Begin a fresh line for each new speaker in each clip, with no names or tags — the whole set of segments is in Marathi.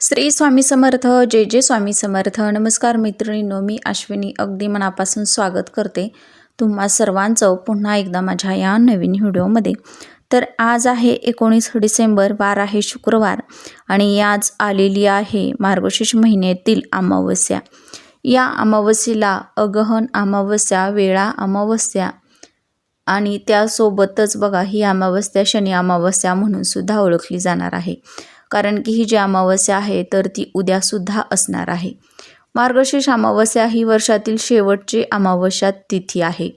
श्री स्वामी समर्थ. जय जय स्वामी समर्थ. नमस्कार मैत्रिणींनो, मी अश्विनी अगदी मनापासून स्वागत करते तुम्हा सर्वांचं पुन्हा एकदा माझ्या या नवीन व्हिडिओमध्ये. तर आज आहे 19 डिसेंबर, वार आहे शुक्रवार आणि आज आलेली आहे मार्गशीर्ष महिन्यातील अमावस्या. या अमावस्येला अगहन अमावस्या, वेळा अमावस्या आणि त्यासोबतच बघा ही अमावस्या शनी अमावस्या म्हणून सुद्धा ओळखली जाणार आहे. कारण की ही जी अमावस्या आहे तर ती उद्यासुद्धा असणार आहे. मार्गशीर्ष अमावस्या ही वर्षातील शेवटची अमावस्या तिथी आहे.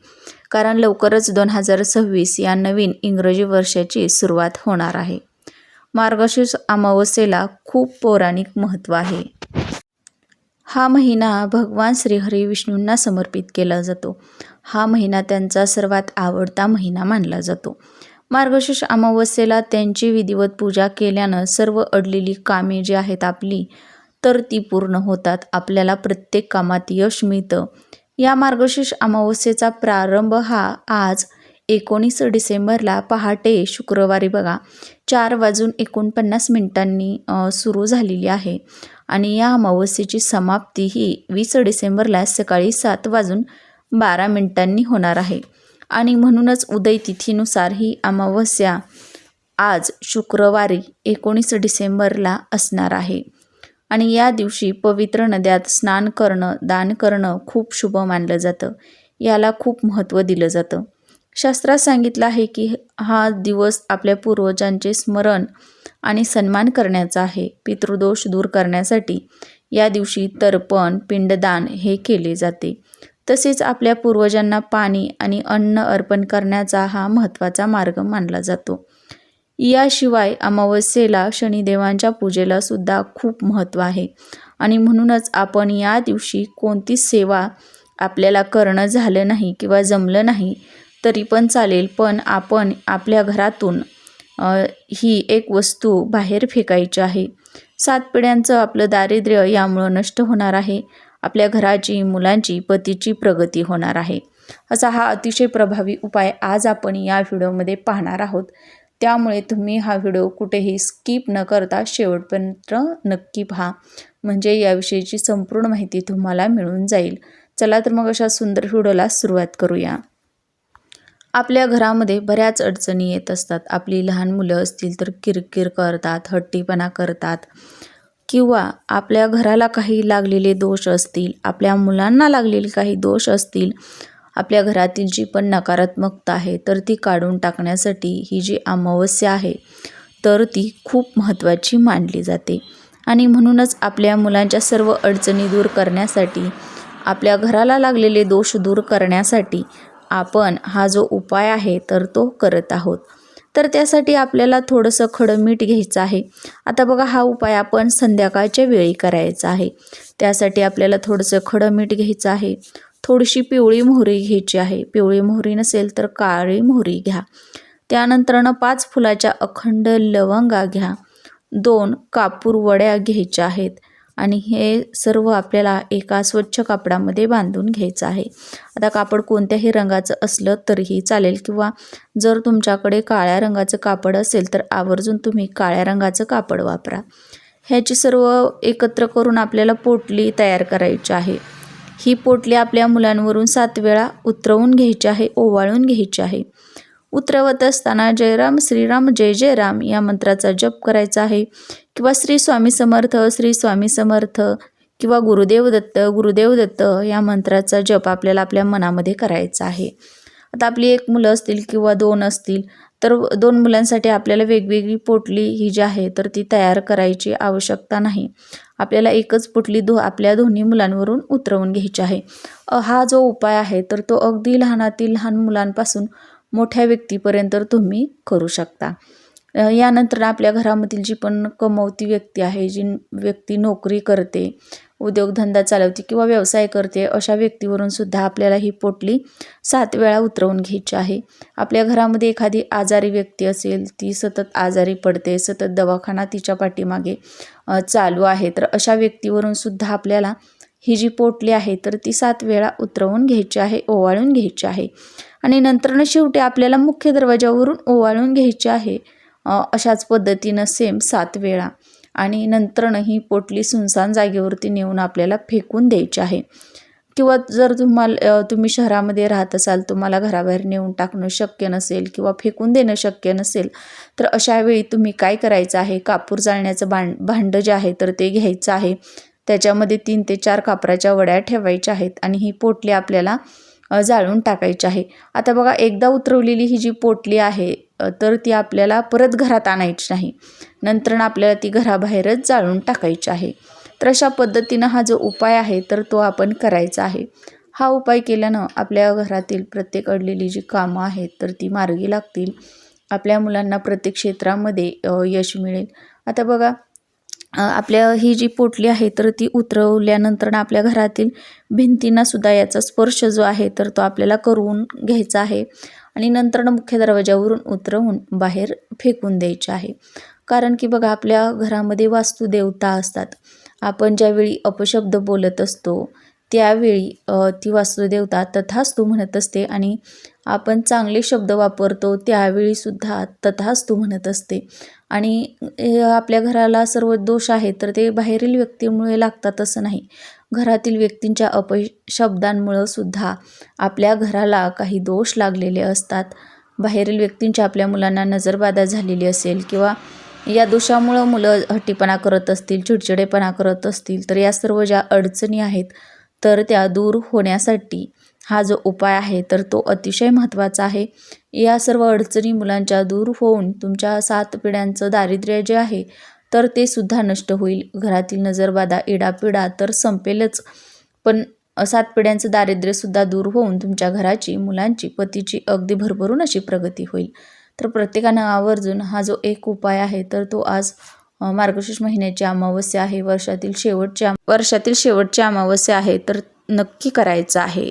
कारण लवकरच 2026 या नवीन इंग्रजी वर्षाची सुरुवात होणार आहे. मार्गशीर्ष अमावस्येला खूप पौराणिक महत्त्व आहे. हा महिना भगवान श्रीहरी विष्णूंना समर्पित केला जातो. हा महिना त्यांचा सर्वात आवडता महिना मानला जातो. मार्गशीर्ष अमावस्येला त्यांची विधिवत पूजा केल्यानं सर्व अडलेली कामे जी आहेत आपली तर ती पूर्ण होतात. आपल्याला प्रत्येक कामात यश मिळतं. या मार्गशीर्ष अमावस्येचा प्रारंभ हा आज 19 डिसेंबरला पहाटे शुक्रवारी बघा 4:49 सुरू झालेली आहे आणि या अमावस्येची समाप्ती ही 20 डिसेंबरला सकाळी 7:12 होणार आहे. आणि म्हणूनच उदय तिथीनुसार ही अमावस्या आज शुक्रवारी 19 डिसेंबरला असणार आहे. आणि या दिवशी पवित्र नद्यात स्नान करणं, दान करणं खूप शुभ मानलं जातं. याला खूप महत्त्व दिलं जातं. शास्त्रात सांगितलं आहे की हा दिवस आपल्या पूर्वजांचे स्मरण आणि सन्मान करण्याचा आहे. पितृदोष दूर करण्यासाठी या दिवशी तर्पण, पिंडदान हे केले जाते. तसेच आपल्या पूर्वजांना पाणी आणि अन्न अर्पण करण्याचा हा महत्त्वाचा मार्ग मानला जातो. याशिवाय अमावस्येला शनिदेवांच्या पूजेला सुद्धा खूप महत्त्व आहे आणि म्हणूनच आपण या दिवशी कोणतीच सेवा आपल्याला करणं झालं नाही किंवा जमलं नाही तरी पण चालेल, पण आपण आपल्या घरातून ही एक वस्तू बाहेर फेकायची आहे. 7 पिढ्यांचं आपलं दारिद्र्य यामुळं नष्ट होणार आहे. आपल्या घराची, मुलांची, पतीची प्रगती होणार आहे. असा हा अतिशय प्रभावी उपाय आज आपण या व्हिडिओमध्ये पाहणार आहोत. त्यामुळे तुम्ही हा व्हिडिओ कुठेही स्किप न करता शेवटपर्यंत नक्की पहा, म्हणजे याविषयीची संपूर्ण माहिती तुम्हाला मिळून जाईल. चला तर मग अशा सुंदर व्हिडिओला सुरुवात करूया. आपल्या घरामध्ये बऱ्याच अडचणी येत असतात. आपली लहान मुलं असतील तर किरकिर करतात, हट्टीपणा करतात किंवा आपल्या घराला काही लागलेले दोष असतील, आपल्या मुलांना लागलेले काही दोष असतील, आपल्या घरातील जी पण नकारात्मकता आहे तर ती काढून टाकण्यासाठी ही जी अमावस्या आहे तर ती खूप महत्त्वाची मानली जाते. आणि म्हणूनच आपल्या मुलांच्या सर्व अडचणी दूर करण्यासाठी, आपल्या घराला लागलेले दोष दूर करण्यासाठी आपण हा जो उपाय आहे तर तो करत आहोत. तर त्यासाठी आपल्याला थोडंसं खडं मीठ घ्यायचं आहे. आता बघा हा उपाय आपण संध्याकाळच्या वेळी करायचा आहे. त्यासाठी आपल्याला थोडंसं खडं मीठ घ्यायचं आहे. थोडीशी पिवळी मोहरी घ्यायची आहे. पिवळी मोहरी नसेल तर काळी मोहरी घ्या. त्यानंतरनं 5 फुलाच्या अखंड लवंगा घ्या. 2 कापूर वड्या घ्यायच्या आहेत आणि हे सर्व आपल्याला एका स्वच्छ कापडामध्ये बांधून घ्यायचं आहे. आता कापड कोणत्याही रंगाचं असलं तरीही चालेल किंवा जर तुमच्याकडे काळ्या रंगाचं कापड असेल तर आवर्जून तुम्ही काळ्या रंगाचं कापड वापरा. ह्याची सर्व एकत्र करून आपल्याला पोटली तयार करायची आहे. ही पोटली आपल्या मुलांवरून 7 वेळा उतरवून घ्यायची आहे, ओवाळून घ्यायची आहे. उतरवत असताना जयराम श्रीराम जय जय राम या मंत्राचा जप करायचा आहे किंवा श्री स्वामी समर्थ, श्री स्वामी समर्थ किंवा गुरुदेव दत्त, गुरुदेव दत्त या मंत्राचा जप आपल्याला आपल्या मनामध्ये करायचा आहे. आता आपली 1 मुलं असतील किंवा 2 असतील तर 2 मुलांसाठी आपल्याला वेगवेगळी पोटली ही जी आहे तर ती तयार करायची आवश्यकता नाही. आपल्याला एकच पोटली आपल्या दोन्ही मुलांवरून उतरवून घ्यायची आहे. हा जो उपाय आहे तर तो अगदी लहानातील लहान मुलांपासून मोठ्या व्यक्तीपर्यंत तुम्ही करू शकता. यानंतर आपल्या घरामधील जी पण कमवती व्यक्ती आहे, जी व्यक्ती नोकरी करते, उद्योगधंदा चालवते किंवा व्यवसाय करते, अशा व्यक्तीवरून सुद्धा आपल्याला ही पोटली 7 वेळा उतरवून घ्यायची आहे. आपल्या घरामध्ये एखादी आजारी व्यक्ती असेल, ती सतत आजारी पडते, सतत दवाखाना तिच्या पाठीमागे चालू आहे, तर अशा व्यक्तीवरून सुद्धा आपल्याला ही जी पोटली आहे तर ती 7 वेळा उतरवून घ्यायची आहे, ओवाळून घ्यायची आहे. आणि नंतरनं शेवटी आपल्याला मुख्य दरवाजावरून ओवाळून घ्यायची आहे. अशाच पद्धतीनं सेम 7 वेळा. आणि नंतरनं ही पोटली सुनसान जागेवरती नेऊन आपल्याला फेकून द्यायची आहे. किंवा जर तुम्ही शहरामध्ये राहत असाल, तुम्हाला घराबाहेर नेऊन टाकणं शक्य नसेल किंवा फेकून देणं शक्य नसेल, तर अशा वेळी तुम्ही काय करायचं आहे, कापूर जाळण्याचं भांडं जे आहे तर ते घ्यायचं आहे. त्याच्यामध्ये 3 ते 4 कापराच्या वड्या ठेवायच्या आहेत आणि ही पोटली आपल्याला जाळून टाकायची आहे. आता बघा, एकदा उतरवलेली ही जी पोटली आहे तर ती आपल्याला परत घरात आणायची नाही. नंतर आपल्याला ती घराबाहेरच जाळून टाकायची आहे. तर अशा पद्धतीनं हा जो उपाय आहे तर तो आपण करायचा आहे. हा उपाय केल्यानं आपल्या घरातील प्रत्येक अडलेली जी कामं आहेत तर ती मार्गी लागतील. आपल्या मुलांना प्रत्येक क्षेत्रामध्ये यश मिळेल. आता बघा, आपल्या ही जी पोटली आहे तर ती उतरवल्यानंतर आपल्या घरातील भिंतींनासुद्धा याचा स्पर्श जो आहे तर तो आपल्याला करून घ्यायचा आहे आणि नंतर मुख्य दरवाजावरून उतरवून बाहेर फेकून द्यायचे आहे. कारण की बघा, आपल्या घरामध्ये वास्तुदेवता असतात. आपण ज्यावेळी अपशब्द बोलत असतो त्यावेळी ती वास्तुदेवता तथास्तु म्हणत असते आणि आपण चांगले शब्द वापरतो त्यावेळीसुद्धा तथास्तु म्हणत असते. आणि आपल्या घराला सर्व दोष आहे तर ते बाहेरील व्यक्तीमुळे लागतात असं नाही. घरातील व्यक्तींच्या अपशब्दांमुळं सुद्धा आपल्या घराला काही दोष लागलेले असतात. बाहेरील व्यक्तींच्या आपल्या मुलांना नजरबाधा झालेली असेल किंवा या दोषामुळं मुलं हट्टीपणा करत असतील, चिडचिडेपणा करत असतील, तर या सर्व ज्या अडचणी आहेत तर त्या दूर होण्यासाठी हा जो उपाय आहे तर तो अतिशय महत्त्वाचा आहे. या सर्व अडचणी मुलांच्या दूर होऊन तुमच्या 7 पिढ्यांचं दारिद्र्य जे आहे तर ते सुद्धा नष्ट होईल. घरातील नजरबाधा, इडापिडा तर संपेलच, पण 7 पिढ्यांचं दारिद्र्यसुद्धा दूर होऊन तुमच्या घराची, मुलांची, पतीची अगदी भरभरून अशी प्रगती होईल. तर प्रत्येकानं आवर्जून हा जो एक उपाय आहे तर तो आज मार्गशीर्ष महिन्याची अमावस्या आहे, वर्षातील शेवटची अमावस्या आहे, तर नक्की करायचा आहे.